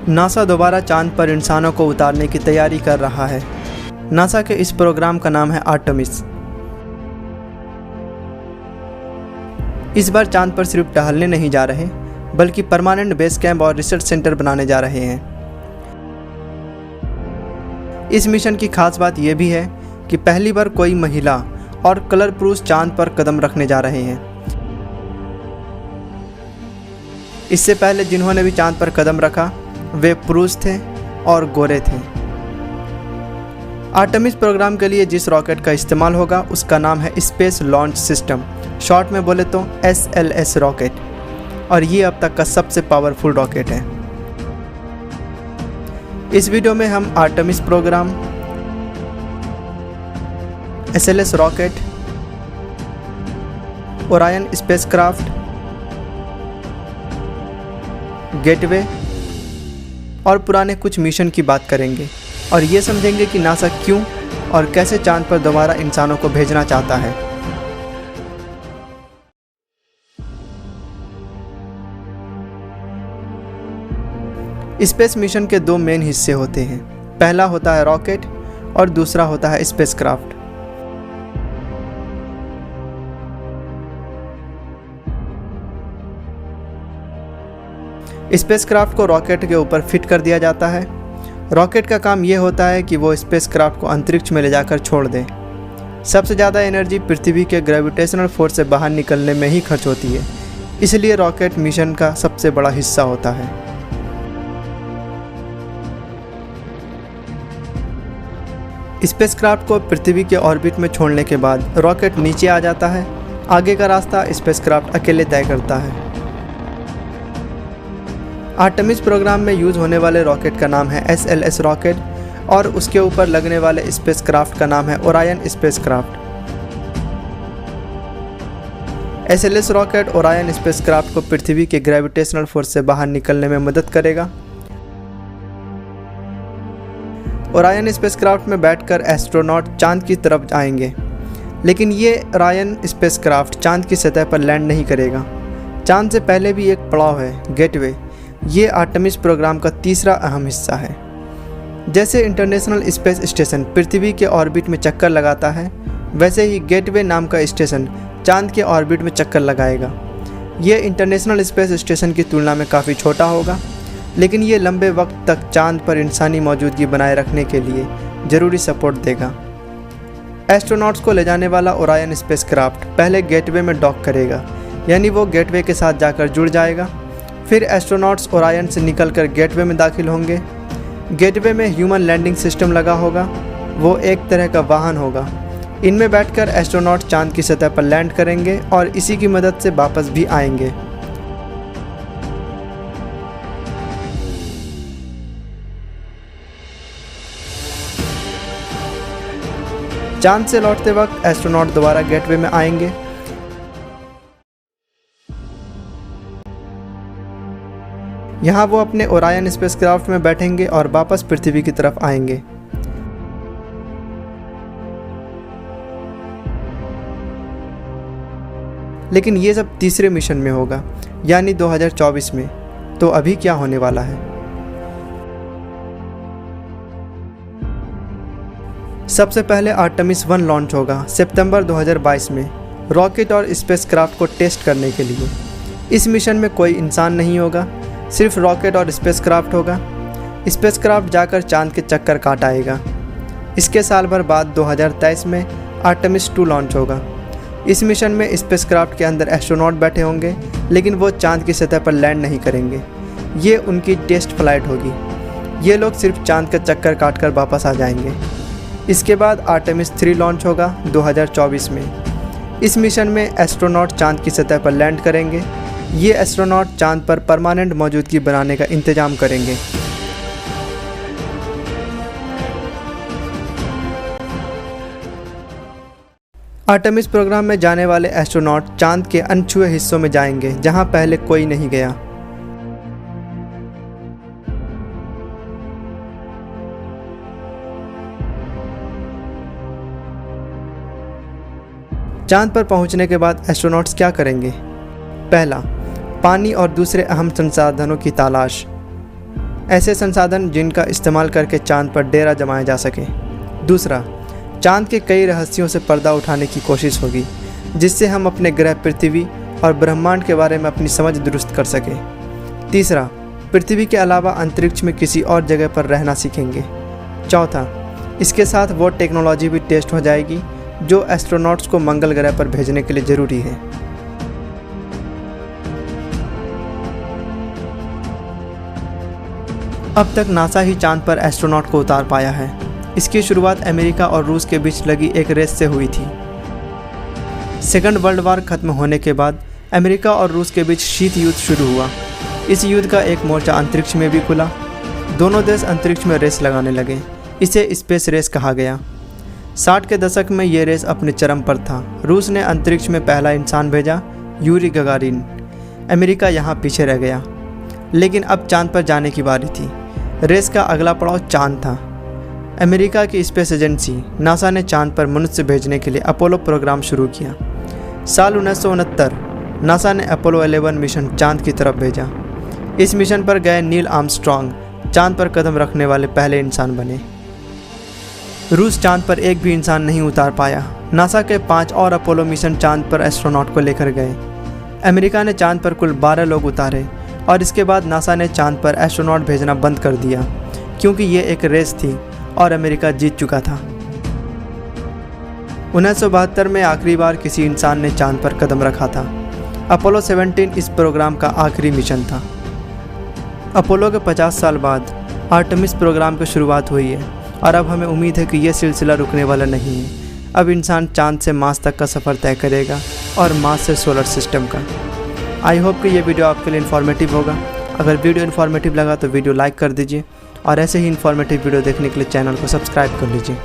NASA दोबारा चांद पर इंसानों को उतारने की तैयारी कर रहा है। नासा के इस प्रोग्राम का नाम है आर्टेमिस। इस बार चांद पर सिर्फ टहलने नहीं जा रहे, बल्कि परमानेंट बेस कैंप और रिसर्च सेंटर बनाने जा रहे हैं। इस मिशन की खास बात यह भी है कि पहली बार कोई महिला और कलर पुरुष चांद पर कदम रखने जा रहे हैं। इससे पहले जिन्होंने भी चांद पर कदम रखा वे पुरुष थे और गोरे थे। आर्टेमिस प्रोग्राम के लिए जिस रॉकेट का इस्तेमाल होगा उसका नाम है स्पेस लॉन्च सिस्टम, शॉर्ट में बोले तो SLS रॉकेट, और ये अब तक का सबसे पावरफुल रॉकेट है। इस वीडियो में हम Artemis program, SLS rocket, Orion spacecraft, gateway और पुराने कुछ मिशन की बात करेंगे और ये समझेंगे कि नासा क्यों और कैसे चांद पर दोबारा इंसानों को भेजना चाहता है। स्पेस मिशन के दो मेन हिस्से होते हैं, पहला होता है रॉकेट और दूसरा होता है स्पेसक्राफ्ट। स्पेसक्राफ्ट को रॉकेट के ऊपर फिट कर दिया जाता है। रॉकेट का काम यह होता है कि वो स्पेसक्राफ्ट को अंतरिक्ष में ले जाकर छोड़ दे। सबसे ज़्यादा एनर्जी पृथ्वी के ग्रेविटेशनल फोर्स से बाहर निकलने में ही खर्च होती है, इसलिए रॉकेट मिशन का सबसे बड़ा हिस्सा होता है। स्पेसक्राफ्ट को पृथ्वी के ऑर्बिट में छोड़ने के बाद रॉकेट नीचे आ जाता है। आगे का रास्ता स्पेसक्राफ्ट अकेले तय करता है। आर्टेमिस प्रोग्राम में यूज होने वाले रॉकेट का नाम है SLS रॉकेट और उसके ऊपर लगने वाले स्पेसक्राफ्ट का नाम है Orion spacecraft. SLS rocket Orion spacecraft को पृथ्वी के ग्रेविटेशनल फोर्स से बाहर निकलने में मदद करेगा। ओरायन स्पेसक्राफ्ट में बैठकर एस्ट्रोनॉट चांद की तरफ आएंगे, लेकिन ये ओरायन स्पेसक्राफ्ट चांद की सतह पर लैंड नहीं करेगा। चांद से पहले भी एक पड़ाव है, गेटवे। ये आर्टेमिस प्रोग्राम का तीसरा अहम हिस्सा है। जैसे इंटरनेशनल स्पेस स्टेशन पृथ्वी के ऑर्बिट में चक्कर लगाता है, वैसे ही गेटवे नाम का स्टेशन चांद के ऑर्बिट में चक्कर लगाएगा। ये इंटरनेशनल स्पेस स्टेशन की तुलना में काफ़ी छोटा होगा, लेकिन ये लंबे वक्त तक चांद पर इंसानी मौजूदगी बनाए रखने के लिए ज़रूरी सपोर्ट देगा। एस्ट्रोनॉट्स को ले जाने वाला ओरायन स्पेसक्राफ्ट पहले गेटवे में डॉक करेगा, यानी वो गेटवे के साथ जाकर जुड़ जाएगा। फिर एस्ट्रोनॉट्स ओरायन से निकलकर गेटवे में दाखिल होंगे। गेटवे में ह्यूमन लैंडिंग सिस्टम लगा होगा, वो एक तरह का वाहन होगा। इनमें बैठकर एस्ट्रोनॉट चांद की सतह पर लैंड करेंगे और इसी की मदद से वापस भी आएंगे। चांद से लौटते वक्त एस्ट्रोनॉट दोबारा गेटवे में आएंगे। यहाँ वो अपने ओरायन स्पेसक्राफ्ट में बैठेंगे और वापस पृथ्वी की तरफ आएंगे। लेकिन ये सब तीसरे मिशन में होगा, यानी 2024 में। तो अभी क्या होने वाला है? सबसे पहले आर्टेमिस 1 लॉन्च होगा सितंबर 2022 में, रॉकेट और स्पेसक्राफ्ट को टेस्ट करने के लिए। इस मिशन में कोई इंसान नहीं होगा, सिर्फ रॉकेट और स्पेसक्राफ्ट होगा। स्पेसक्राफ्ट जाकर चांद के चक्कर काट आएगा। इसके साल भर बाद 2023 में आर्टेमिस 2 लॉन्च होगा। इस मिशन में स्पेसक्राफ्ट के अंदर एस्ट्रोनॉट बैठे होंगे, लेकिन वो चांद की सतह पर लैंड नहीं करेंगे। ये उनकी टेस्ट फ्लाइट होगी। ये लोग सिर्फ चांद का चक्कर काटकर वापस आ जाएंगे। इसके बाद आर्टेमिस 3 लॉन्च होगा 2024 में। इस मिशन में एस्ट्रोनॉट चांद की सतह पर लैंड करेंगे। ये एस्ट्रोनॉट चांद पर परमानेंट मौजूदगी बनाने का इंतजाम करेंगे। आर्टेमिस प्रोग्राम में जाने वाले एस्ट्रोनॉट चांद के अनछुए हिस्सों में जाएंगे, जहां पहले कोई नहीं गया। चांद पर पहुंचने के बाद एस्ट्रोनॉट्स क्या करेंगे? पहला, पानी और दूसरे अहम संसाधनों की तलाश। ऐसे संसाधन जिनका इस्तेमाल करके चांद पर डेरा जमाया जा सके। दूसरा, चांद के कई रहस्यों से पर्दा उठाने की कोशिश होगी, जिससे हम अपने ग्रह पृथ्वी और ब्रह्मांड के बारे में अपनी समझ दुरुस्त कर सकें। तीसरा, पृथ्वी के अलावा अंतरिक्ष में किसी और जगह पर रहना सीखेंगे। चौथा, इसके साथ वो टेक्नोलॉजी भी टेस्ट हो जाएगी जो एस्ट्रोनॉट्स को मंगल ग्रह पर भेजने के लिए ज़रूरी है। अब तक नासा ही चांद पर एस्ट्रोनॉट को उतार पाया है। इसकी शुरुआत अमेरिका और रूस के बीच लगी एक रेस से हुई थी। सेकंड वर्ल्ड वॉर खत्म होने के बाद अमेरिका और रूस के बीच शीत युद्ध शुरू हुआ। इस युद्ध का एक मोर्चा अंतरिक्ष में भी खुला। दोनों देश अंतरिक्ष में रेस लगाने लगे। इसे स्पेस रेस कहा गया। 60 के दशक में ये रेस अपने चरम पर था। रूस ने अंतरिक्ष में पहला इंसान भेजा, यूरी गगारिन। अमेरिका यहाँ पीछे रह गया। लेकिन अब चांद पर जाने की बारी थी। रेस का अगला पड़ाव चांद था। अमेरिका की स्पेस एजेंसी नासा ने चांद पर मनुष्य भेजने के लिए अपोलो प्रोग्राम शुरू किया। साल 1969 नासा ने अपोलो 11 मिशन चांद की तरफ भेजा। इस मिशन पर गए नील आर्मस्ट्रॉन्ग चांद पर कदम रखने वाले पहले इंसान बने। रूस चांद पर एक भी इंसान नहीं उतार पाया। नासा के 5 और अपोलो मिशन चांद पर एस्ट्रोनॉट को लेकर गए। अमेरिका ने चांद पर कुल 12 लोग उतारे और इसके बाद नासा ने चांद पर एस्ट्रोनॉट भेजना बंद कर दिया, क्योंकि ये एक रेस थी और अमेरिका जीत चुका था। 1972 में आखिरी बार किसी इंसान ने चांद पर कदम रखा था। अपोलो 17 इस प्रोग्राम का आखिरी मिशन था। अपोलो के 50 साल बाद आर्टेमिस प्रोग्राम की शुरुआत हुई है और अब हमें उम्मीद है कि यह सिलसिला रुकने वाला नहीं है। अब इंसान चांद से मार्स तक का सफ़र तय करेगा और मार्स से सोलर सिस्टम का। आई होप कि ये वीडियो आपके लिए इन्फॉर्मेटिव होगा। अगर वीडियो इन्फॉर्मेटिव लगा तो वीडियो लाइक कर दीजिए और ऐसे ही इन्फॉर्मेटिव वीडियो देखने के लिए चैनल को सब्सक्राइब कर लीजिए।